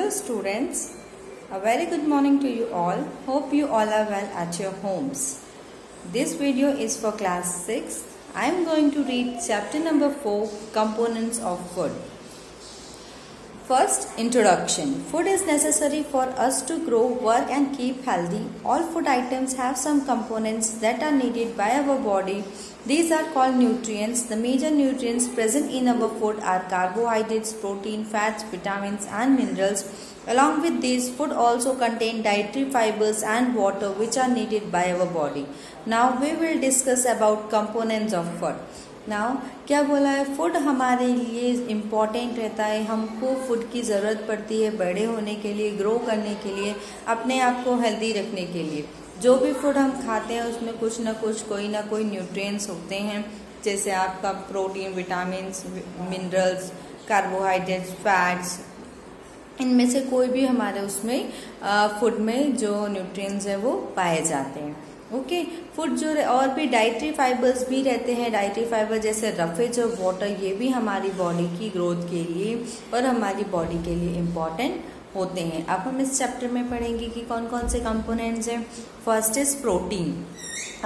Hello students, a very good morning to you all. Hope you all are well at your homes. This video is for class 6. I am going to read chapter number 4, Components of Food. First, introduction. Food is necessary for us to grow, work and keep healthy. All food items have some components that are needed by our body. These are called nutrients. The major nutrients present in our food are carbohydrates, protein, fats, vitamins and minerals. Along with these, food also contain dietary fibers and water which are needed by our body. Now we will discuss about components of food. Now क्या बोला है, food हमारे लिए important रहता है. हमको food की ज़रूरत पड़ती है बड़े होने के लिए, ग्रो करने के लिए, अपने आप को हेल्दी रखने के लिए. जो भी फूड हम खाते हैं उसमें कुछ ना कुछ कोई ना कोई न्यूट्रिएंट्स होते हैं, जैसे आपका protein, vitamins, minerals, carbohydrates, fats. इनमें से कोई भी हमारे उसमें फूड में जो न्यूट्रिएंट्स है वो पाए जाते हैं. ओके फूड जो और भी डाइटरी फाइबर्स भी रहते हैं. डाइटरी फाइबर जैसे रफेज और वाटर, ये भी हमारी बॉडी की ग्रोथ के लिए और हमारी बॉडी के लिए इम्पॉर्टेंट होते हैं. अब हम इस चैप्टर में पढ़ेंगे कि कौन कौन से कंपोनेंट्स हैं. First is protein.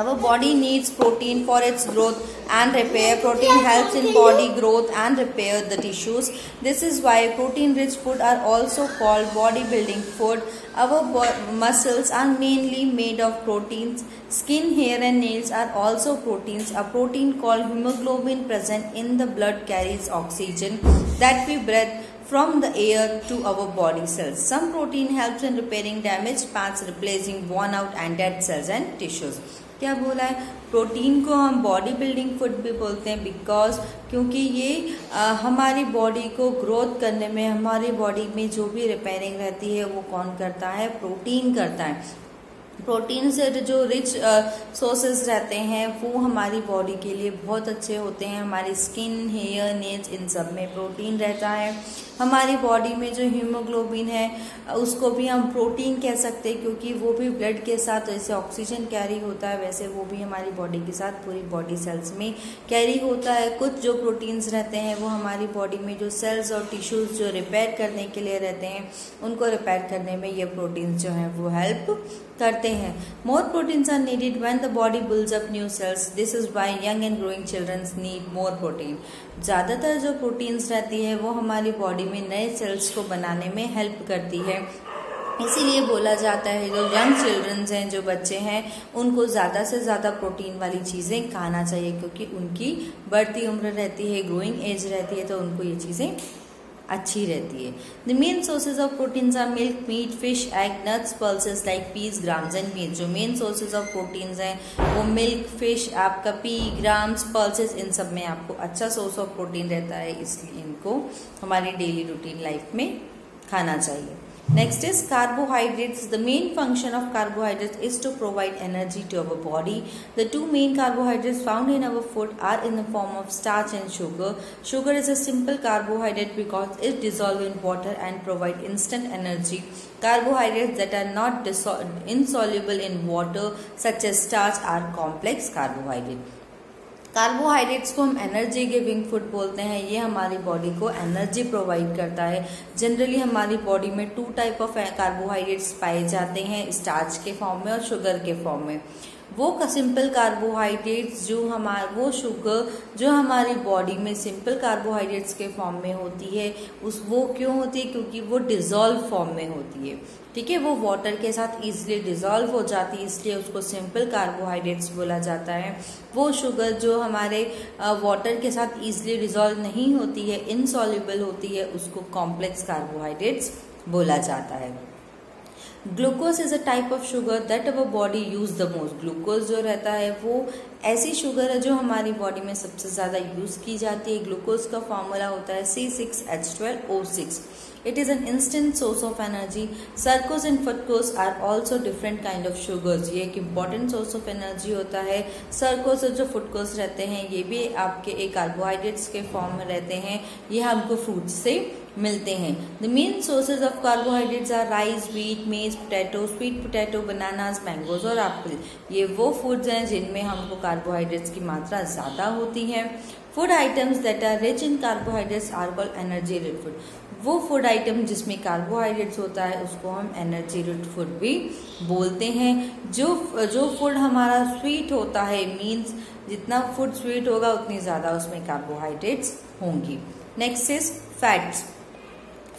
Our body needs protein for its growth and repair. Protein helps in body growth and repair the tissues. This is why protein-rich food are also called bodybuilding food. Our muscles are mainly made of proteins. Skin, hair and nails are also proteins. A protein called hemoglobin present in the blood carries oxygen that we breathe from the air to our body cells. Some protein helps in repairing damaged parts, replacing worn out and dead cells and tissues. क्या बोला है, protein को हम body building food भी बोलते हैं because क्योंकि ये हमारी बॉडी को ग्रोथ करने में, हमारी बॉडी में जो भी रिपेयरिंग रहती है वो कौन करता है, प्रोटीन करता है. प्रोटीन से जो रिच सोर्सेज रहते हैं वो हमारी बॉडी के लिए बहुत अच्छे होते हैं. हमारी स्किन, हेयर, नेल्स, इन सब में प्रोटीन रहता है. हमारी बॉडी में जो हीमोग्लोबिन है उसको भी हम प्रोटीन कह सकते हैं क्योंकि वो भी ब्लड के साथ जैसे ऑक्सीजन कैरी होता है वैसे वो भी हमारी बॉडी के साथ पूरी बॉडी सेल्स में कैरी होता है. कुछ जो प्रोटीन्स रहते हैं वो हमारी बॉडी में जो सेल्स और टिश्यूज जो रिपेयर करने के लिए रहते हैं उनको रिपेयर करने में ये प्रोटीन्स जो हैं वो हेल्प करते हैं. More proteins are needed when the body builds up new cells. This is why young and growing childrens need more protein. ज़्यादातर जो प्रोटीन्स रहती है वो हमारी बॉडी में नए सेल्स को बनाने में हेल्प करती है. इसीलिए बोला जाता है जो यंग चिल्ड्रंस हैं, जो बच्चे हैं, उनको ज़्यादा से ज़्यादा प्रोटीन वाली चीज़ें खाना चाहिए क्योंकि उनकी बढ़ती उम्र रहती है, ग्रोइंग एज रहती है, तो उनको ये चीज़ें अच्छी रहती है. The main sources of proteins are milk, meat, fish, egg, nuts, pulses like peas, grams and meat. जो मेन सोर्सेज ऑफ प्रोटीन्स हैं वो मिल्क, फिश, आपका पी, ग्राम्स, पल्सेस, इन सब में आपको अच्छा सोर्स ऑफ प्रोटीन रहता है, इसलिए इनको हमारी डेली रूटीन लाइफ में खाना चाहिए. Next is carbohydrates. The main function of carbohydrates is to provide energy to our body. The two main carbohydrates found in our food are in the form of starch and sugar. Sugar is a simple carbohydrate because it dissolves in water and provide instant energy. Carbohydrates that are not insoluble in water such as starch are complex carbohydrates. Carbohydrates को हम energy giving food बोलते हैं. ये हमारी body को energy provide करता है. Generally हमारी बॉडी में 2 टाइप ऑफ कार्बोहाइड्रेट्स पाए जाते हैं, स्टार्च के फॉर्म में और शुगर के फॉर्म में. वो सिंपल कार्बोहाइड्रेट्स वो शुगर जो हमारी बॉडी में सिंपल कार्बोहाइड्रेट्स के फॉर्म में होती है वो क्यों होती है, क्योंकि वो डिजॉल्व फॉर्म में होती है. ठीक है, वो वाटर के साथ इजीली डिजॉल्व हो जाती है, इसलिए उसको सिंपल कार्बोहाइड्रेट्स बोला जाता है. वो शुगर जो हमारे वाटर के साथ इजीली डिजॉल्व नहीं होती है, इनसॉल्युबल होती है, उसको कॉम्प्लेक्स कार्बोहाइड्रेट्स बोला जाता है. Glucose is a type of sugar that our body use the most. Glucose जो रहता है वो ऐसी शुगर है जो हमारी बॉडी में सबसे ज़्यादा यूज की जाती है. ग्लूकोज का फॉर्मूला होता है C6H12O6. It is an instant source of energy. Sucrose and fructose are also different kind of sugars. ये एक important source of energy होता है. Sucrose और जो fructose रहते हैं ये भी आपके एक कार्बोहाइड्रेट्स के फॉर्म में रहते हैं. ये हमको फ्रूट से मिलते हैं। The main sources of carbohydrates are rice, wheat, maize, potato, sweet potato, bananas, mangoes और एप्पल। ये वो फूड्स हैं जिनमें हमको कार्बोहाइड्रेट्स की मात्रा ज़्यादा होती है। Food items that are rich in carbohydrates are called energy rich food. वो फूड आइटम जिसमें कार्बोहाइड्रेट्स होता है उसको हम एनर्जी रिच फूड भी बोलते हैं। जो फूड हमारा स्वीट होता है, मीन्स जितना फूड स्वीट होगा उतनी ज़्यादा उसमें कार्बोहाइड्रेट्स होंगी। Next is fats.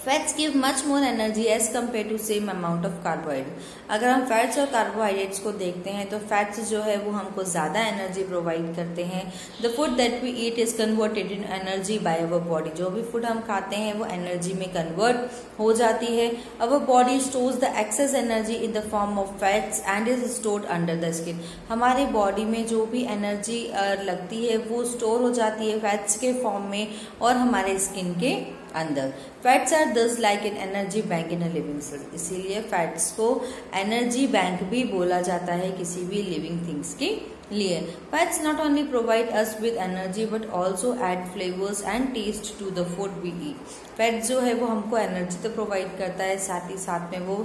Fats give much more energy as compare to same amount of carbohydrate. अगर हम फैट्स और कार्बोहाइड्रेट्स को देखते हैं तो फैट्स जो है वो हमको ज़्यादा एनर्जी प्रोवाइड करते हैं। The food that we eat is converted in energy by our body. जो भी फूड हम खाते हैं वो एनर्जी में कन्वर्ट हो जाती है। Our body stores the excess energy in the form of fats and is stored under the skin. हमारे बॉडी में जो भी एनर्जी लगती है वो स्टोर हो जाती है फैट्स के फॉर्म में और हमारे स्किन के अंदर। Fats are thus like an energy bank in a living cell. इसीलिए फैट्स को एनर्जी बैंक भी बोला जाता है किसी भी लिविंग थिंग्स के लिए। Fats not only provide us with energy but also add flavours and taste to the food we eat. Fat जो है वो हमको एनर्जी तो प्रोवाइड करता है, साथ ही साथ में वो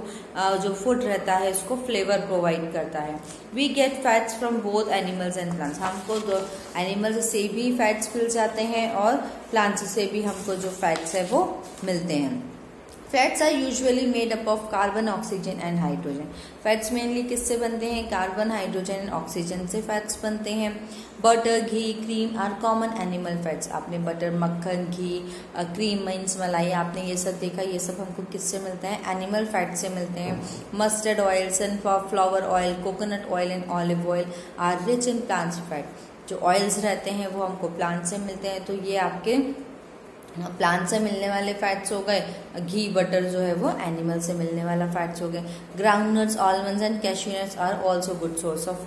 जो फूड रहता है उसको फ्लेवर प्रोवाइड करता है। We get fats from both animals and plants. हमको एनिमल्स से भी फैट्स मिल जाते हैं और प्लांट्स से भी हमको जो फैट्स है वो मिलते हैं। Fats are usually made up of carbon, oxygen and hydrogen. Fats mainly किससे बनते हैं? कार्बन, हाइड्रोजन एंड ऑक्सीजन से फैट्स बनते हैं। Butter, ghee, cream are common animal fats. आपने बटर, मक्खन, घी, क्रीम, मीन्स मलाई, आपने ये सब देखा, ये सब हमको किससे मिलते हैं? एनिमल फैट से मिलते हैं। Mustard oil, sunflower oil, coconut oil and olive oil are rich in plants fat. जो ऑयल्स रहते हैं वो हमको प्लांट से मिलते हैं, तो ये आपके प्लांट से मिलने वाले फैट्स हो गए। घी, बटर जो है वो एनिमल से मिलने वाला फैट्स हो गए। Groundnuts, almonds and cashew nuts are also good source of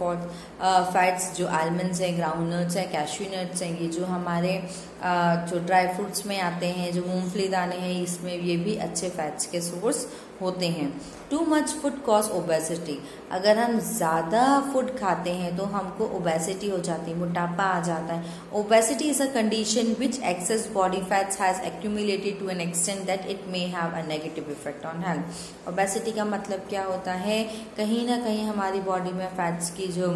fats. जो आलमंड्स हैं, ग्राउंडनट्स हैं, कैश्यू नट्स हैं, ये जो हमारे जो ड्राई फ्रूट्स में आते हैं, जो मूंगफली दाने हैं, इसमें ये भी अच्छे फैट्स के सोर्स होते हैं। Too much food cause obesity. अगर हम ज़्यादा फूड खाते हैं तो हमको ओबेसिटी हो जाती है, मोटापा आ जाता है। Obesity is a condition which excess body fats has accumulated to an extent that it may have a negative effect on health. Obesity का मतलब क्या होता है? कहीं ना कहीं हमारी बॉडी में फैट्स की जो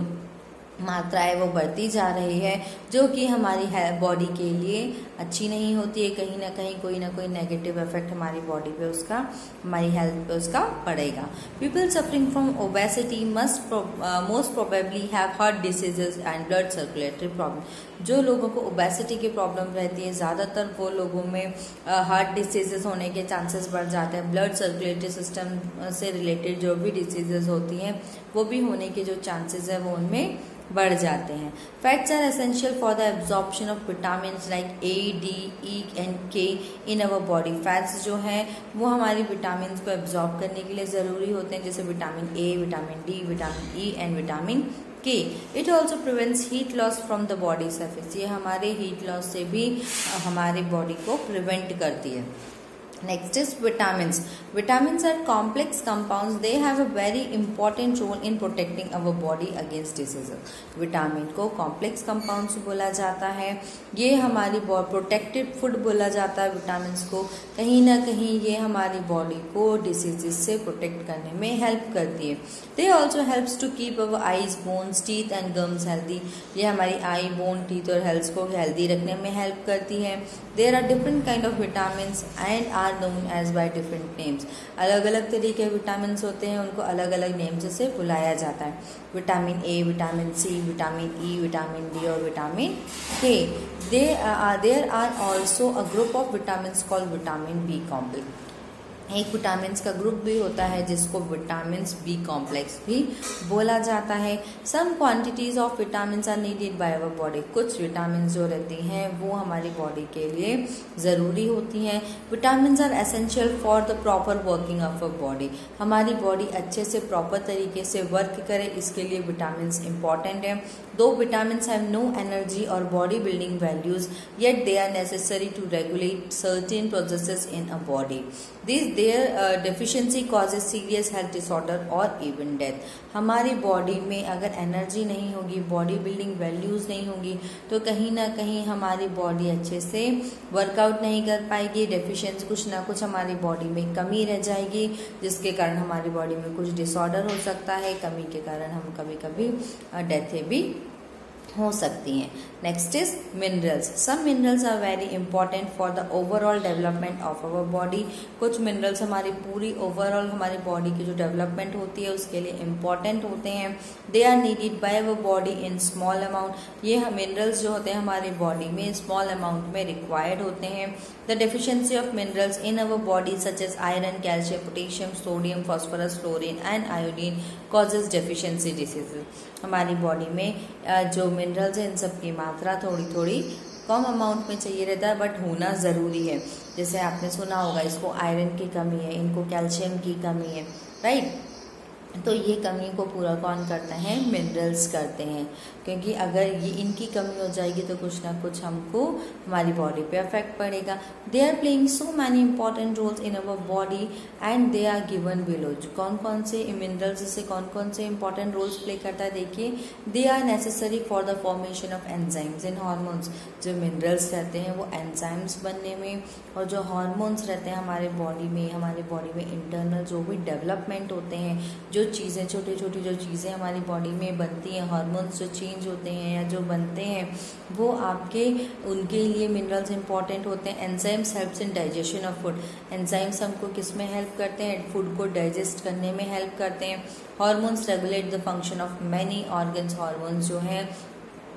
मात्रा है वो बढ़ती जा रही है, जो कि हमारी बॉडी के लिए अच्छी नहीं होती है। कहीं ना कहीं कोई ना कोई नेगेटिव इफेक्ट हमारी बॉडी पे उसका, हमारी हेल्थ पे उसका पड़ेगा। People suffering from obesity most probably have heart diseases and blood circulatory problem. जो लोगों को ओबेसिटी की प्रॉब्लम रहती है, ज़्यादातर वो लोगों में हार्ट डिसीजेज होने के चांसेस बढ़ जाते हैं। ब्लड सर्कुलेटरी सिस्टम से रिलेटेड जो भी डिसीजेज होती हैं वो भी होने के जो चांसेस है वो उनमें बढ़ जाते हैं। Fats are essential for the absorption of vitamin like A, D, E and K in our body. Fats जो हैं वो हमारी विटामिन को एब्जॉर्ब करने के लिए ज़रूरी होते हैं, जैसे vitamin A, vitamin D, vitamin E and vitamin K. It also prevents heat loss from the body surface. ये हमारे हीट लॉस से भी हमारी बॉडी को प्रिवेंट करती है। Next is vitamins. Vitamins are complex compounds. They have a very important role in protecting our body against diseases. Vitamin को complex compounds बोला जाता है। ये हमारी प्रोटेक्टेड फूड बोला जाता है विटामिन्स को। कहीं ना कहीं ये हमारी बॉडी को डिसीजेस से प्रोटेक्ट करने में हेल्प करती है। They also helps to keep our eyes, bones, teeth and gums healthy. ये हमारी आई, बोन, टीथ और हेल्थ को हेल्दी रखने में हेल्प करती है। There are different kind of vitamins and are known as by different names. अलग अलग तरीके विटामिन होते हैं, उनको अलग अलग नेम्स से बुलाया जाता है। Vitamin A, vitamin C, vitamin E, vitamin D और vitamin K. There are also a group of vitamin called vitamin B complex. एक विटामिन का ग्रुप भी होता है जिसको विटामिन बी कॉम्प्लेक्स भी बोला जाता है। Some quantities of vitamin are needed by our body. कुछ विटामिन जो रहती हैं वो हमारी बॉडी के लिए ज़रूरी होती हैं। Vitamin are essential for the proper working of our body. हमारी बॉडी अच्छे से प्रॉपर तरीके से वर्क करे, इसके लिए विटामिन इम्पॉर्टेंट है। Though vitamins have no energy or body building values, yet they are necessary to regulate certain processes in a body. Their deficiency causes serious health disorder or even death. हमारी body में अगर energy नहीं होगी, body building values नहीं होगी, तो कहीं ना कहीं हमारी बॉडी अच्छे से वर्कआउट नहीं कर पाएगी, डेफिशिएंसी कुछ ना कुछ हमारी बॉडी में कमी रह जाएगी, जिसके कारण हमारी बॉडी में कुछ डिसऑर्डर हो सकता है, कमी के कारण हम कभी कभी डेथ भी हो सकती हैं। Next is minerals. Some minerals are very important for the overall development of our body. कुछ मिनरल्स हमारी पूरी ओवरऑल हमारी बॉडी की जो डेवलपमेंट होती है उसके लिए इम्पॉर्टेंट होते हैं। They are needed by our body in small amount. ये मिनरल्स जो होते हैं हमारी बॉडी में स्मॉल अमाउंट में रिक्वायर्ड होते हैं। The deficiency of minerals in our body such as iron, calcium, potassium, sodium, phosphorus, fluorine and iodine causes deficiency diseases. हमारी बॉडी में जो मिनरल्स हैं इन सब की मात्रा थोड़ी थोड़ी कम अमाउंट में चाहिए रहता है, बट होना ज़रूरी है। जैसे आपने सुना होगा इसको आयरन की कमी है, इनको कैल्शियम की कमी है, राइट। तो ये कमी को पूरा कौन करता है? मिनरल्स करते हैं, क्योंकि अगर ये इनकी कमी हो जाएगी तो कुछ ना कुछ हमको हमारी बॉडी पे अफेक्ट पड़ेगा। They are playing so many important roles in our body and they are given below. कौन कौन से मिनरल्स से कौन कौन से इंपॉर्टेंट रोल्स प्ले करता है देखिए। They are necessary for the formation of enzymes in hormones. जो मिनरल्स रहते हैं वो एंजाइम्स बनने में, और जो हार्मोन्स रहते हैं हमारे बॉडी में इंटरनल जो भी डेवलपमेंट होते हैं, जो चीज़ें छोटी छोटी जो चीज़ें हमारी बॉडी में बनती हैं, हार्मोन्स जो चेंज होते हैं या जो बनते हैं, वो आपके उनके लिए मिनरल्स इंपॉर्टेंट होते हैं। Enzymes helps in digestion of food. Enzymes हमको किस में हेल्प करते हैं? फूड को डाइजेस्ट करने में हेल्प करते हैं। Hormones regulate the function of many organs. Hormones जो हैं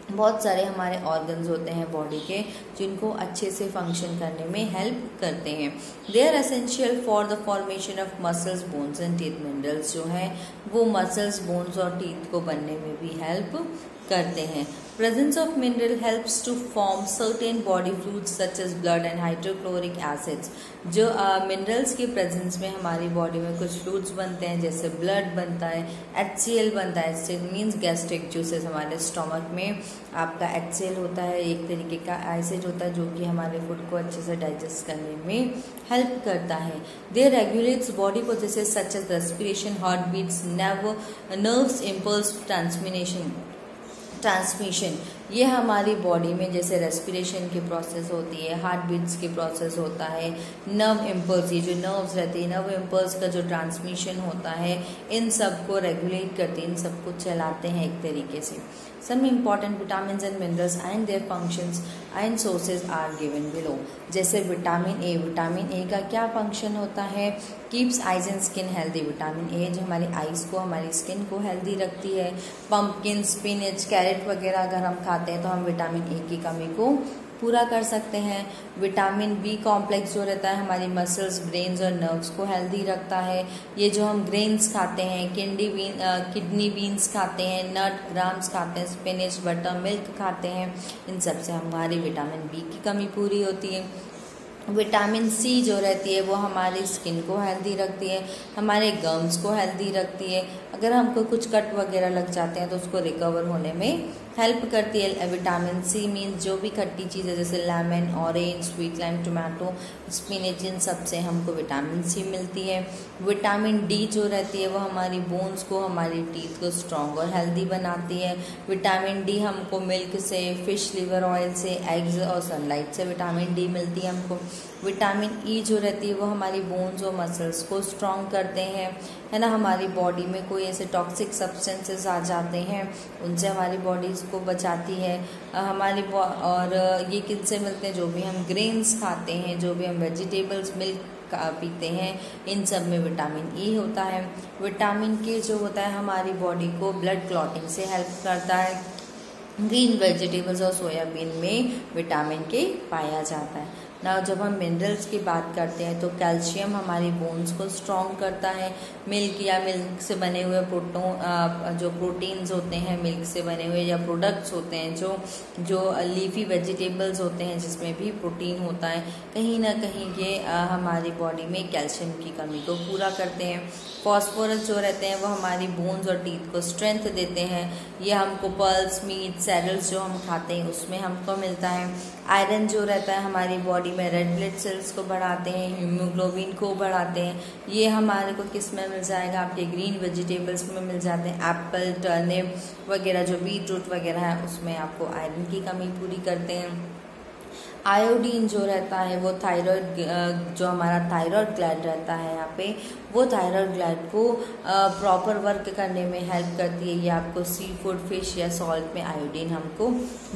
बहुत सारे हमारे ऑर्गन्स होते हैं बॉडी के, जिनको अच्छे से फंक्शन करने में हेल्प करते हैं। They are essential for the formation of muscles, bones and teeth. Minerals जो हैं वो मसल्स, बोन्स और टीथ को बनने में भी हेल्प करते हैं। Presence of mineral helps to form certain body fluids such as blood and hydrochloric acids। जो मिनरल्स की प्रेजेंस में हमारी बॉडी में कुछ फ्लूइड्स बनते हैं, जैसे ब्लड बनता है, HCl बनता है। HCl means gastric juices. हमारे स्टोमक में आपका HCl होता है, एक तरीके का एसिड होता है जो कि हमारे फूड को अच्छे से डाइजेस्ट करने में हेल्प करता है। They regulates body processes such as respiration, heart beats, nerves impulse transmission. ये हमारी बॉडी में जैसे रेस्पिरेशन की प्रोसेस होती है, हार्ट बीट्स की प्रोसेस होता है, नर्व इम्पल्स, ये जो नर्व्स रहती है, नर्व इम्पल्स का जो ट्रांसमिशन होता है, इन सब को रेगुलेट करते हैं, इन सब को चलाते हैं एक तरीके से। Some important vitamin and minerals and their functions and sources are given below. जैसे विटामिन ए। विटामिन ए का क्या फंक्शन होता है? Keeps eyes and skin healthy. Vitamin A जो हमारी आइज को, हमारी स्किन को हेल्दी रखती है। पंपकिन, स्पिनच, कैरेट वगैरह अगर हम खाते हैं तो हम विटामिन ए की कमी को पूरा कर सकते हैं। विटामिन बी कॉम्प्लेक्स जो रहता है हमारी मसल्स, ब्रेन्स और नर्व्स को हेल्दी रखता है। ये जो हम ग्रेन्स खाते हैं, किडनी बीन्स खाते हैं, नट ग्राम्स खाते हैं, स्पिनच, बटर मिल्क खाते हैं, इन सब से हमारी विटामिन बी की कमी पूरी होती है। विटामिन सी जो रहती है वो हमारी स्किन को हेल्दी रखती है, हमारे गम्स को हेल्दी रखती है। अगर हमको कुछ कट वगैरह लग जाते हैं तो उसको रिकवर होने में हेल्प करती है। विटामिन सी मीन्स जो भी खट्टी चीज़ है, जैसे lemon, orange, sweet lime, tomato, spinach, इन सब से हमको विटामिन सी मिलती है। विटामिन डी जो रहती है वो हमारी बोन्स को, हमारी टीथ को स्ट्रॉन्ग और हेल्दी बनाती है। विटामिन डी हमको मिल्क से, फिश लिवर ऑयल से, एग्स और सनलाइट से विटामिन डी मिलती है हमको। विटामिन ई जो रहती है वो हमारी बोन्स और मसल्स को स्ट्रॉन्ग करते हैं, है ना। हमारी बॉडी में कोई ऐसे टॉक्सिक सब्सटेंसेस आ जाते हैं, उनसे हमारी बॉडी को बचाती है। और ये किनसे मिलते हैं? जो भी हम ग्रेन्स खाते हैं, जो भी हम वेजिटेबल्स, मिल्क पीते हैं, इन सब में विटामिन ई होता है। विटामिन के जो होता है हमारी बॉडी को ब्लड क्लॉटिंग से हेल्प करता है। ग्रीन वेजिटेबल्स और सोयाबीन में विटामिन के पाया जाता है। ना जब हम मिनरल्स की बात करते हैं तो कैल्शियम हमारी बोन्स को स्ट्रॉन्ग करता है। मिल्क या मिल्क से बने हुए जो प्रोटीन्स होते हैं मिल्क से बने हुए या प्रोडक्ट्स होते हैं जो लीफी वेजिटेबल्स होते हैं जिसमें भी प्रोटीन होता है, कहीं ना कहीं ये हमारी बॉडी में कैल्शियम की कमी को पूरा करते हैं। फॉस्फोरस जो रहते हैं वो हमारी बोन्स और टीथ को स्ट्रेंथ देते हैं। ये हमको पल्स, मीट, सैडल्स जो हम खाते हैं उसमें हमको मिलता है। आयरन जो रहता है हमारी बॉडी में रेड ब्लड सेल्स को बढ़ाते हैं, हीमोग्लोबिन को बढ़ाते हैं। ये हमारे को किस में मिल जाएगा, आपके ग्रीन वेजिटेबल्स में मिल जाते हैं। एप्पल, टर्निप वगैरह जो बीट रूट वगैरह है उसमें आपको आयरन की कमी पूरी करते हैं। आयोडीन जो रहता है वो थायराइड, जो हमारा थायराइड ग्लैंड रहता है यहाँ पे, वो थायराइड ग्लैंड को प्रॉपर वर्क करने में हेल्प करती है। ये आपको सी फूड, फिश या सॉल्ट में आयोडीन हमको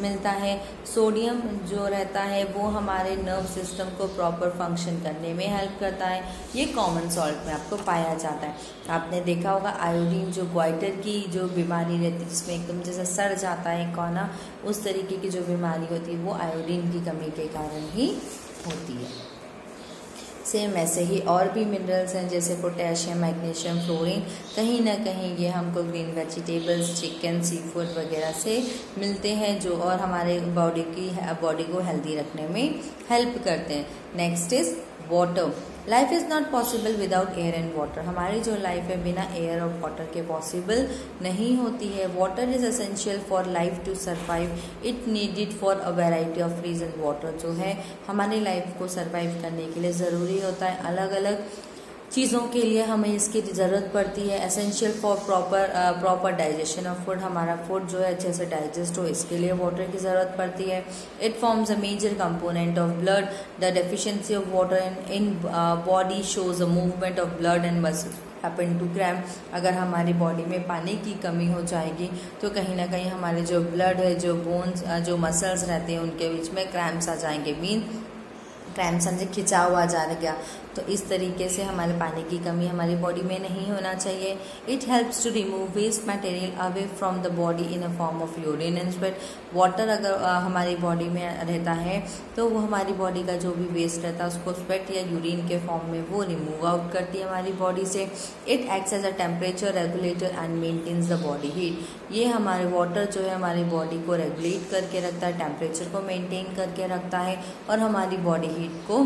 मिलता है। सोडियम जो रहता है वो हमारे नर्व सिस्टम को प्रॉपर फंक्शन करने में हेल्प करता है। ये कॉमन सॉल्ट में आपको पाया जाता है। आपने देखा होगा आयोडीन जो ग्वाइटर की जो बीमारी रहती है जिसमें एकदम जैसे सड़ जाता है कोना, उस तरीके की जो बीमारी होती है वो आयोडीन की कमी के कारण ही होती है। सेम ऐसे ही और भी मिनरल्स हैं जैसे पोटेशियम, मैग्नीशियम, फ्लोरीन, कहीं ना कहीं ये हमको green vegetables, chicken, sea food वगैरह से मिलते हैं जो और हमारे बॉडी को हेल्दी रखने में हेल्प करते हैं। Next is water. Life is not possible without air and water. हमारी जो लाइफ है बिना एयर और वाटर के पॉसिबल नहीं होती है। Water is essential for life to survive, it needed for a variety of reason. Water जो है हमारी लाइफ को सर्वाइव करने के लिए ज़रूरी होता है। अलग अलग चीज़ों के लिए हमें इसकी ज़रूरत पड़ती है। Essential for proper digestion of food, हमारा फूड जो है अच्छे से डाइजेस्ट हो इसके लिए वाटर की ज़रूरत पड़ती है। It forms a major component of blood. The deficiency of water in body shows a movement of blood and muscle happen to cramp. अगर हमारी बॉडी में पानी की कमी हो जाएगी तो कहीं ना कहीं हमारे जो ब्लड है, जो बोन्स, जो मसल्स रहते हैं उनके बीच में क्रैम्प्स आ जाएंगे। क्रैम्प समझे खिंचाव आ जाएगा। तो इस तरीके से हमारे पानी की कमी हमारी बॉडी में नहीं होना चाहिए। It helps to remove waste material away from the body in a form of urine and sweat. Water अगर हमारी बॉडी में रहता है तो वो हमारी बॉडी का जो भी वेस्ट रहता है उसको स्वेट या यूरिन के फॉर्म में वो रिमूव आउट करती है हमारी बॉडी से। It acts as a temperature regulator and maintains the body heat. ये हमारे वाटर जो है हमारी बॉडी को रेगुलेट करके रखता है, टेम्परेचर को मेंटेन करके रखता है और हमारी बॉडी हीट को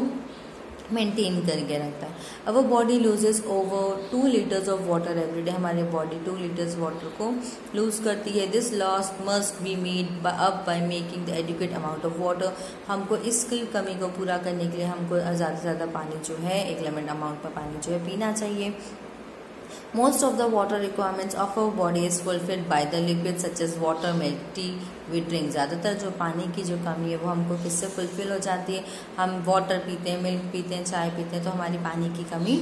मेंटेन करके रखता है। अब body loses over 2 litres of water everyday. हमारी बॉडी 2 लीटर्स वाटर को लूज करती है। This loss must be made up by making the adequate amount of water. हमको इसकी कमी को पूरा करने के लिए हमको ज़्यादा से ज़्यादा पानी जो है, एक लिमिट अमाउंट में पानी जो है पीना चाहिए। Most of the water requirements of our body is fulfilled by the liquids such as water, milk, tea we drink। ज़्यादातर जो पानी की जो कमी है वो हमको किससे फुलफिल हो जाती है, हम वाटर पीते हैं, मिल्क पीते हैं, चाय पीते हैं तो हमारी पानी की कमी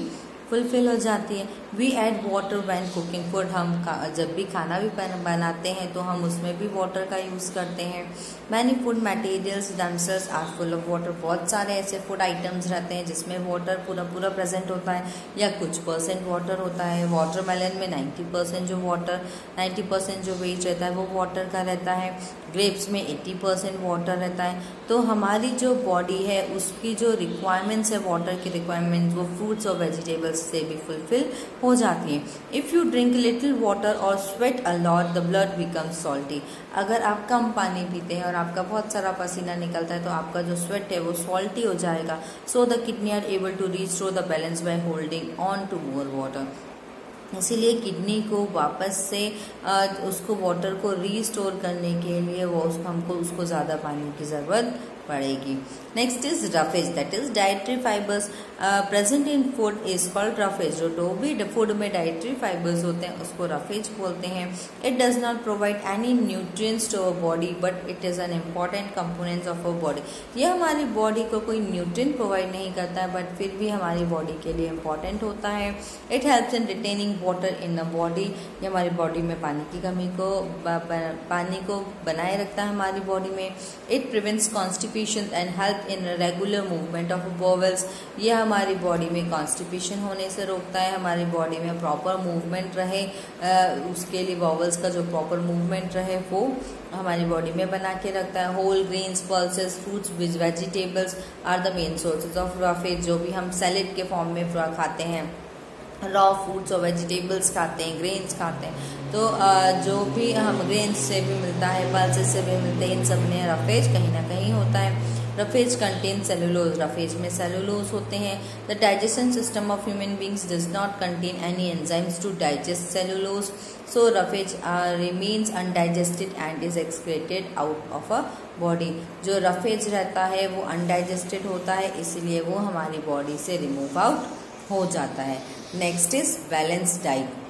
फुलफिल हो जाती है। We add water when cooking food. हम जब भी खाना भी बनाते हैं तो हम उसमें भी वाटर का यूज़ करते हैं। Many food materials themselves are full of water. बहुत सारे ऐसे फूड आइटम्स रहते हैं जिसमें वाटर पूरा प्रेजेंट होता है या कुछ % वाटर होता है। वाटरमेलन में 90% जो वेट रहता है वो वाटर का रहता है। ग्रेप्स में 80% वाटर रहता है। तो हमारी जो बॉडी है उसकी जो रिक्वायरमेंट्स है वाटर की रिक्वायरमेंट्स वो फ्रूट्स और वेजिटेबल्स से भी फुलफिल हो जाती है। If you drink little water और sweat a lot the blood becomes salty. अगर आप कम पानी पीते हैं और आपका बहुत सारा पसीना निकलता है तो आपका जो स्वेट है वो सॉल्टी हो जाएगा। So the kidney are able to restore the balance by holding on to more water. इसीलिए किडनी को वापस से उसको वाटर को रीस्टोर करने के लिए हमको उसको ज़्यादा पानी की ज़रूरत पड़ेगी। Next is roughage, that is dietary fibres present in food is called roughage. जो भी फूड में डाइटरी फाइबर्स होते हैं उसको रफेज बोलते हैं। It does not provide any nutrients to our body but it is an important components of our body. ये हमारी बॉडी को कोई न्यूट्रिएंट प्रोवाइड नहीं करता है बट फिर भी हमारी बॉडी के लिए इम्पॉर्टेंट होता है। It helps in retaining water in the body. ये हमारी बॉडी में पानी की कमी को पानी को बनाए रखता है हमारी बॉडी में। It prevents constipation constipation and help in regular movement of bowels. ये हमारी बॉडी में कॉन्स्टिपेशन होने से रोकता है, हमारी बॉडी में प्रॉपर मूवमेंट रहे, उसके लिए बॉवल्स का जो प्रॉपर मूवमेंट रहे वो हमारी बॉडी में बना के रखता है। Whole grains, pulses, fruits, vegetables are the main sources of roughage. जो भी हम सैलेड के फॉर्म में खाते हैं, रॉ फ्रूट्स और वेजिटेबल्स खाते हैं, ग्रेन्स खाते हैं, तो जो भी हम ग्रेन्स से भी मिलता है, पल्सेस से भी मिलते हैं, इन सब में रफेज कहीं ना कहीं होता है। रफेज कंटेन सेलुलोज, रफेज में सेलुलोज होते हैं। The digestion system of human beings does not contain any enzymes to digest cellulose, so roughage remains undigested and is excreted out of a body. जो roughage रहता है वो undigested होता है, इसलिए वो हमारी बॉडी से रिमूव आउट हो जाता है। Next is balanced diet.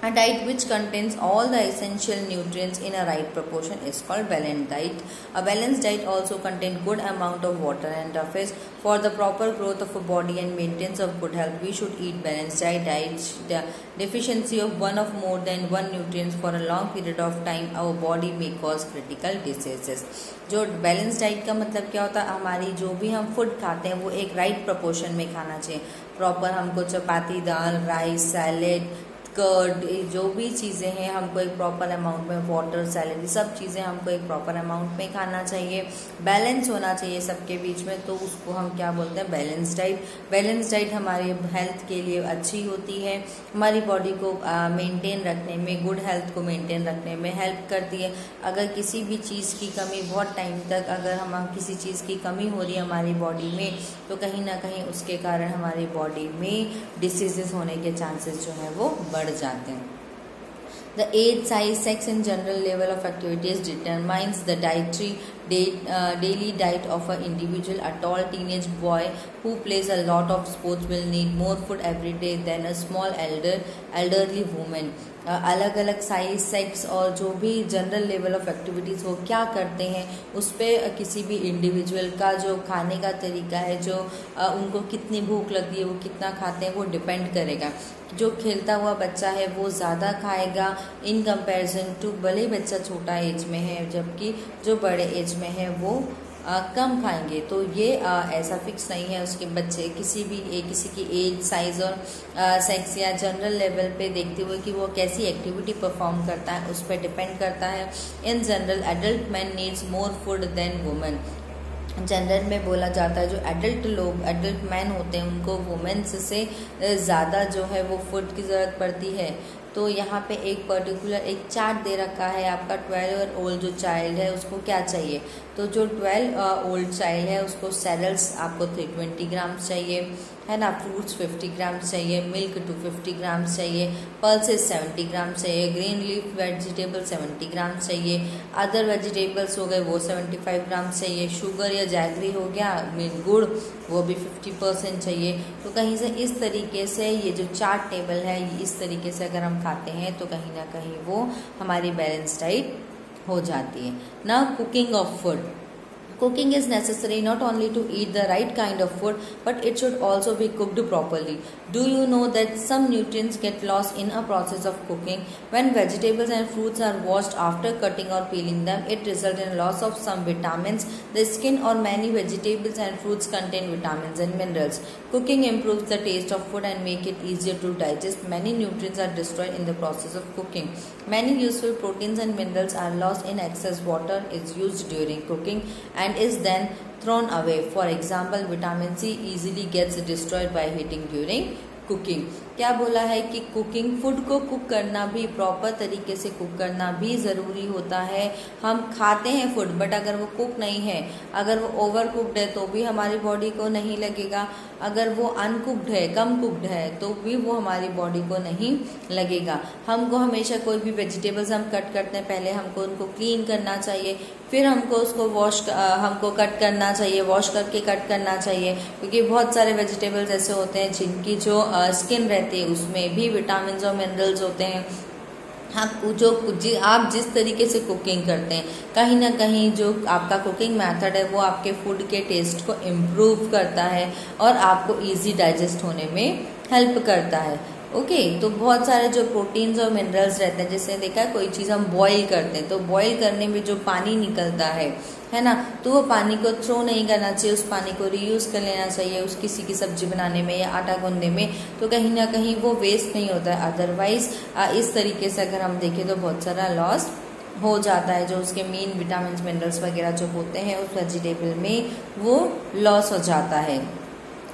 A diet which contains all the essential nutrients in a right proportion is called balanced diet. A balanced diet also contains good amount of water and roughage. For the proper growth of a body and maintenance of good health, we should eat balanced diet. The deficiency of one of more than one nutrients for a long period of time, our body may cause critical diseases. जो balance diet का मतलब क्या होता है, हमारी जो भी हम फूड खाते हैं वो एक राइट प्रोपोर्शन में खाना चाहिए। प्रॉपर हमको चपाती, दाल, राइस, सैलेड, कर्ड, जो भी चीज़ें हैं हमको एक प्रॉपर अमाउंट में, वाटर, सैलरी, सब चीज़ें हमको एक प्रॉपर अमाउंट में खाना चाहिए। बैलेंस होना चाहिए सबके बीच में, तो उसको हम क्या बोलते हैं, बैलेंस डाइट। बैलेंस डाइट हमारे हेल्थ के लिए अच्छी होती है, हमारी बॉडी को मेंटेन रखने में, गुड हेल्थ को मेंटेन रखने में हेल्प करती है। अगर किसी भी चीज़ की कमी बहुत टाइम तक, अगर हम किसी चीज़ की कमी हो रही है हमारी बॉडी में, तो कहीं ना कहीं उसके कारण हमारी बॉडी में डिसीजेस होने के चांसेस जो है वो बढ़ जाते हैं। The age, size, sex and general level of activities determines the daily diet of an individual. A tall teenage boy who plays a lot of sports will need more food every day than a small elderly woman. अलग अलग size, sex और जो भी general level of activities वो क्या करते हैं उस पर किसी भी इंडिविजुअल का जो खाने का तरीका है, जो उनको कितनी भूख लगती है, वो कितना खाते हैं, वो डिपेंड करेगा। जो खेलता हुआ बच्चा है वो ज़्यादा खाएगा इन कंपैरिजन टू, भले ही बच्चा छोटा एज में है, जबकि जो बड़े एज में है वो कम खाएंगे। तो ये ऐसा फिक्स नहीं है उसके बच्चे किसी की एज, साइज और सेक्स या जनरल लेवल पे देखते हुए कि वो कैसी एक्टिविटी परफॉर्म करता है उस पर डिपेंड करता है। In general adult man needs more food than women. General में बोला जाता है जो एडल्ट मैन होते हैं उनको वुमेन्स से ज़्यादा जो है वो फूड की ज़रूरत पड़ती है। तो यहाँ पे एक पर्टिकुलर एक चार्ट दे रखा है आपका 12 ईयर ओल्ड जो चाइल्ड है उसको क्या चाहिए। तो जो 12 ओल्ड चाइल्ड है उसको सैलड्स आपको 320 ग्राम्स चाहिए, है ना, फ्रूट्स 50 ग्राम्स चाहिए, मिल्क 250 ग्राम्स चाहिए, पल्सेस 70 ग्राम्स चाहिए, ग्रीन लीफ वेजिटेबल 70 ग्राम्स चाहिए, अदर वेजिटेबल्स हो गए वो 75 ग्राम्स चाहिए, शुगर या जैगरी हो गया, गुड़ वो भी 50% चाहिए। तो कहीं से इस तरीके से ये जो चार्ट टेबल है इस तरीके से अगर हम खाते हैं तो कहीं ना कहीं वो हमारी बैलेंस डाइट हो जाती है। Now cooking of food. Cooking is necessary not only to eat the right kind of food, but it should also be cooked properly. Do you know that some nutrients get lost in a process of cooking? When vegetables and fruits are washed after cutting or peeling them, it results in loss of some vitamins. The skin or many vegetables and fruits contain vitamins and minerals. Cooking improves the taste of food and make it easier to digest. Many nutrients are destroyed in the process of cooking. Many useful proteins and minerals are lost in excess water is used during cooking and is then thrown away. For example, vitamin C easily gets destroyed by heating during cooking. क्या बोला है कि cooking, food को cook करना भी, proper तरीके से cook करना भी ज़रूरी होता है। हम खाते हैं फूड बट अगर वो कुक नहीं है, अगर वो ओवर कुक्ड है तो भी हमारी बॉडी को नहीं लगेगा, अगर वो अनकुक्ड है, कम कुक्ड है तो भी वो हमारी बॉडी को नहीं लगेगा। हमको हमेशा कोई भी वेजिटेबल्स हम कट करते हैं पहले हमको उनको क्लीन करना चाहिए, फिर हमको उसको हमको कट करना चाहिए, वॉश करके कट करना चाहिए, क्योंकि बहुत सारे वेजिटेबल्स ऐसे होते हैं जिनकी जो स्किन रहती है उसमें भी विटामिन और मिनरल्स होते हैं। हाँ, आप जिस तरीके से कुकिंग करते हैं कहीं ना कहीं जो आपका कुकिंग मेथड है वो आपके फूड के टेस्ट को इम्प्रूव करता है और आपको इजी डाइजेस्ट होने में हेल्प करता है। ओके तो बहुत सारे जो प्रोटीन्स और मिनरल्स रहते हैं, जैसे देखा है कोई चीज़ हम बॉईल करते हैं तो बॉईल करने में जो पानी निकलता है ना, तो वो पानी को थ्रो नहीं करना चाहिए, उस पानी को रीयूज कर लेना चाहिए उस किसी की सब्जी बनाने में या आटा गूंदने में, तो कहीं ना कहीं वो वेस्ट नहीं होता है। अदरवाइज इस तरीके से अगर हम देखें तो बहुत सारा लॉस हो जाता है, जो उसके मेन विटामिन मिनरल्स वगैरह जो होते हैं उस वेजिटेबल में वो लॉस हो जाता है।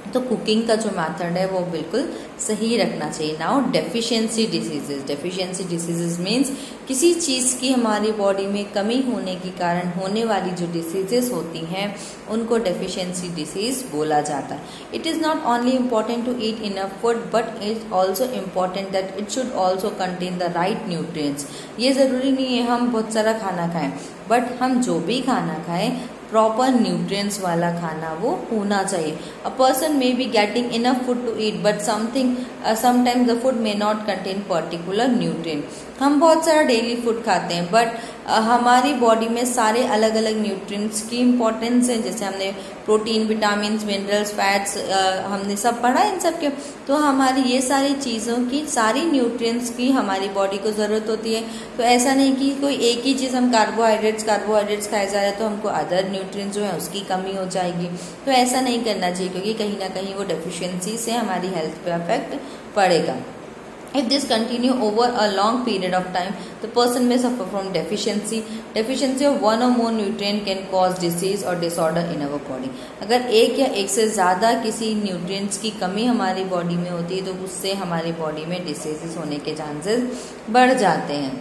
तो कुकिंग का जो मेथड है वो बिल्कुल सही रखना चाहिए। नाउ डेफिशिएंसी डिसीजेज मीन्स किसी चीज़ की हमारी बॉडी में कमी होने के कारण होने वाली जो डिसीजेस होती हैं उनको डेफिशिएंसी डिसीज बोला जाता है। It is not only important to eat enough food but it's also important that it should also contain the right nutrients. ये ज़रूरी नहीं है हम बहुत सारा खाना खाएं, बट हम जो भी खाना खाएं प्रॉपर न्यूट्रिएंट्स वाला खाना वो होना चाहिए। A person may be getting enough food to eat but sometimes the food may not contain particular nutrient. हम बहुत सारा डेली फूड खाते हैं बट हमारी बॉडी में सारे अलग अलग न्यूट्रिएंट्स की इम्पोर्टेंस है, जैसे हमने प्रोटीन, विटामिन, मिनरल्स, फैट्स हमने सब पढ़ा इन सब के। तो हमारी ये सारी चीज़ों की सारी न्यूट्रिएंट्स की हमारी बॉडी को ज़रूरत होती है। तो ऐसा नहीं कि कोई एक ही चीज़ हम कार्बोहाइड्रेट्स खाए जा रहे हैं तो हमको अदर न्यूट्रिएंट्स जो है उसकी कमी हो जाएगी। तो ऐसा नहीं करना चाहिए क्योंकि कहीं ना कहीं वो डेफिशिएंसी से हमारी हेल्थ पे अफेक्ट पड़ेगा। If this continue over a long period of time, the person may suffer from deficiency. Deficiency of one or more nutrient can cause disease or disorder in our body. अगर एक या एक से ज़्यादा किसी nutrients की कमी हमारी बॉडी में होती है तो उससे हमारी बॉडी में डिसीजेस होने के चांसेस बढ़ जाते हैं।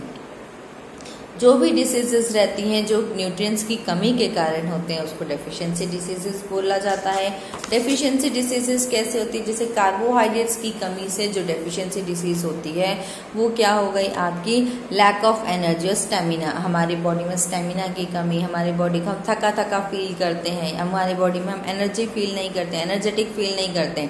जो भी डिसीजेस रहती हैं जो न्यूट्रिएंट्स की कमी के कारण होते हैं उसको डेफिशिएंसी डिसीजेस बोला जाता है। डेफिशिएंसी डिसीजेस कैसे होती है, जैसे कार्बोहाइड्रेट्स की कमी से जो डेफिशिएंसी डिसीज होती है वो क्या हो गई आपकी लैक ऑफ एनर्जी और स्टेमिना। हमारी बॉडी में स्टेमिना की कमी, हमारी बॉडी को हम थका थका फील करते हैं, हमारी बॉडी में हम एनर्जी फील नहीं करते, एनर्जेटिक फील नहीं करते।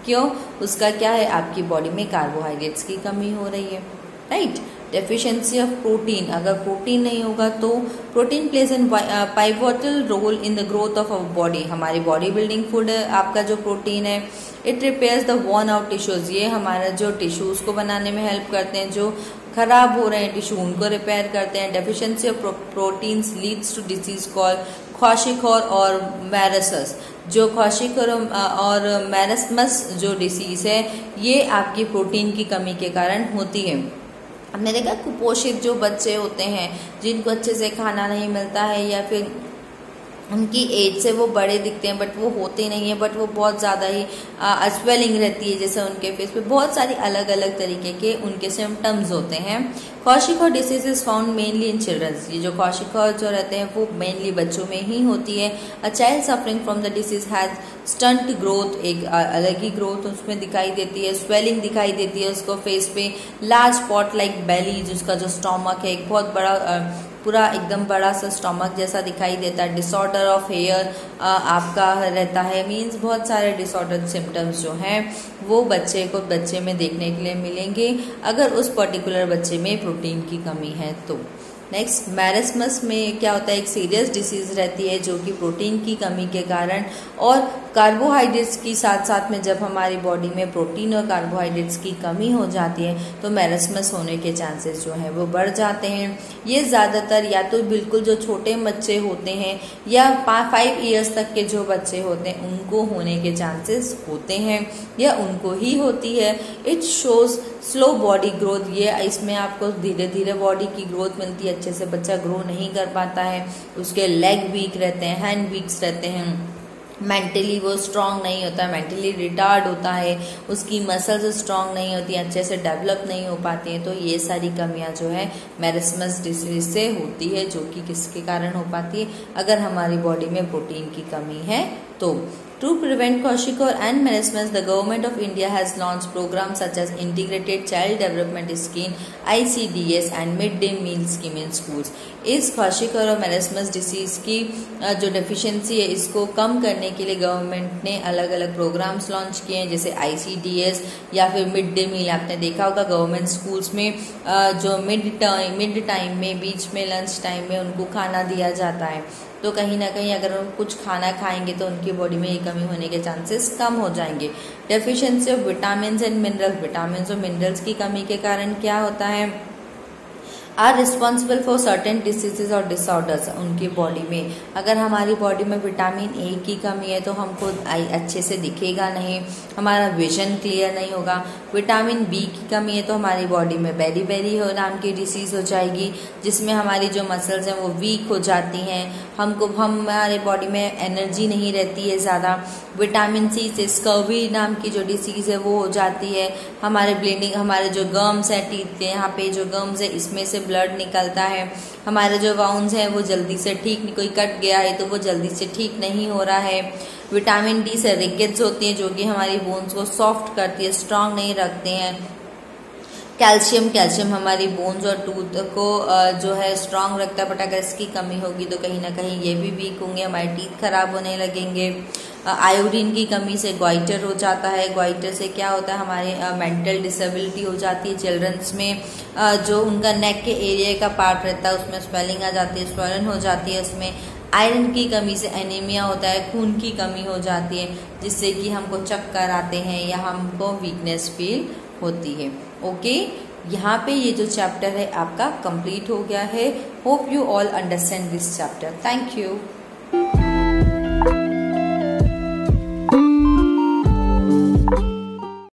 क्यों? उसका क्या है, आपकी बॉडी में कार्बोहाइड्रेट्स की कमी हो रही है, राइट। डेफिशिएंसी ऑफ प्रोटीन, अगर प्रोटीन नहीं होगा तो protein plays an pivotal role in the growth of our body. हमारी बॉडी बिल्डिंग फूड आपका जो प्रोटीन है, it repairs the worn out tissues, ये हमारा जो टिश्यूज को बनाने में हेल्प करते हैं, जो खराब हो रहे हैं टिश्यू उनको रिपेयर करते हैं। Deficiency of proteins leads to disease called kwashiorkor और मैरसस। जो क्वाशियोर और मैरस्मस जो डिसीज है ये आपकी प्रोटीन की कमी के कारण होती है। हमने देखा कुपोषित जो बच्चे होते हैं जिनको अच्छे से खाना नहीं मिलता है या फिर उनकी एज से वो बड़े दिखते हैं बट वो होते नहीं है, बट वो बहुत ज़्यादा ही स्वेलिंग रहती है, जैसे उनके फेस पे बहुत सारी अलग अलग तरीके के उनके सिम्टम्स होते हैं। Kwashiorkor disease is found mainly in childrens. ये जो क्वाशियोर जो रहते हैं वो मेनली बच्चों में ही होती है। A child suffering from the disease has stunt growth, एक अलग ही ग्रोथ उसमें दिखाई देती है, स्वेलिंग दिखाई देती है उसको फेस पे, लार्ज पॉट लाइक बेली, जिसका जो स्टोमक है एक बहुत बड़ा पूरा एकदम बड़ा सा स्टोमक जैसा दिखाई देता है। डिसऑर्डर ऑफ हेयर आपका रहता है, मीन्स बहुत सारे डिसऑर्डर सिम्टम्स जो हैं वो बच्चे में देखने के लिए मिलेंगे अगर उस पर्टिकुलर बच्चे में प्रोटीन की कमी है तो। नेक्स्ट, मैरस्मस में क्या होता है, एक सीरियस डिसीज रहती है जो कि प्रोटीन की कमी के कारण और कार्बोहाइड्रेट्स की साथ साथ में जब हमारी बॉडी में प्रोटीन और कार्बोहाइड्रेट्स की कमी हो जाती है तो मैरस्मस होने के चांसेस जो है वो बढ़ जाते हैं। ये ज़्यादातर या तो बिल्कुल जो छोटे बच्चे होते हैं या 5 ईयर्स तक के जो बच्चे होते हैं उनको होने के चांसेस होते हैं या उनको ही होती है। It shows slow body growth, ये इसमें आपको धीरे धीरे बॉडी की ग्रोथ मिलती है, अच्छे से बच्चा ग्रो नहीं कर पाता है, उसके लेग वीक रहते हैं, हैंड वीक्स रहते हैं, मेंटली वो स्ट्रांग नहीं होता, मेंटली रिटार्ड होता है, उसकी मसल्स स्ट्रांग नहीं होती, अच्छे से डेवलप नहीं हो पाती हैं। तो ये सारी कमियां जो है मैरस्मस डिसीज से होती है, जो कि किसके कारण हो पाती है, अगर हमारी बॉडी में प्रोटीन की कमी है तो। To prevent kwashiorkor and marasmus, the government of India has launched programs such as Integrated Child Development Scheme (ICDS) and Mid-Day Meal Scheme in schools. इस kwashiorkor और marasmus डिसीज की जो डेफिशिएंसी है इसको कम करने के लिए गवर्नमेंट ने अलग अलग प्रोग्राम्स लॉन्च किए हैं, जैसे ICDS या फिर मिड डे मील। आपने देखा होगा गवर्नमेंट स्कूल्स में जो मिड टाइम में बीच में लंच टाइम में उनको खाना दिया जाता है, तो कहीं ना कहीं अगर वो कुछ खाना खाएंगे तो उनकी बॉडी में ये कमी होने के चांसेस कम हो जाएंगे। Deficiency of vitamin and minerals, vitamin और मिनरल्स की कमी के कारण क्या होता है, are responsible for certain diseases और डिसऑर्डर्स। उनकी बॉडी में अगर हमारी बॉडी में विटामिन ए की कमी है तो हमको अच्छे से दिखेगा नहीं, हमारा विजन क्लियर नहीं होगा। विटामिन बी की कमी है तो हमारी बॉडी में बेरी हो नाम की डिसीज हो जाएगी, जिसमें हमारी जो मसल्स हैं वो वीक हो जाती हैं, हमारे बॉडी में एनर्जी नहीं रहती है ज़्यादा। विटामिन सी से स्कर्वी नाम की जो डिसीज़ है वो हो जाती है। हमारे ब्लीडिंग, हमारे जो गम्स हैं टीथ के यहाँ पे जो गम्स है इसमें से ब्लड निकलता है। हमारे जो वाउंड्स हैं वो जल्दी से ठीक, कोई कट गया है तो वो जल्दी से ठीक नहीं हो रहा है। विटामिन डी से रिकेट्स होती हैं जो कि हमारी बोन्स को सॉफ्ट करती है, स्ट्रांग नहीं रखते हैं। कैल्शियम हमारी बोन्स और टूथ को जो है स्ट्रांग रखता है, बट अगर इसकी कमी होगी तो कहीं ना कहीं ये भी वीक होंगे, हमारे टीथ खराब होने लगेंगे। आयोडीन की कमी से ग्वाइटर हो जाता है। ग्वाइटर से क्या होता है, हमारे मेंटल डिसेबिलिटी हो जाती है। चिल्ड्रंस में जो उनका नेक के एरिया का पार्ट रहता है उसमें स्वेलिंग आ जाती है, स्वलन हो जाती है। उसमें आयरन की कमी से एनीमिया होता है, खून की कमी हो जाती है, जिससे कि हमको चक्कर आते हैं या हमको वीकनेस फील होती है। ओके, यहाँ पे ये जो चैप्टर है आपका कंप्लीट हो गया है। Hope you all understand this chapter. Thank you.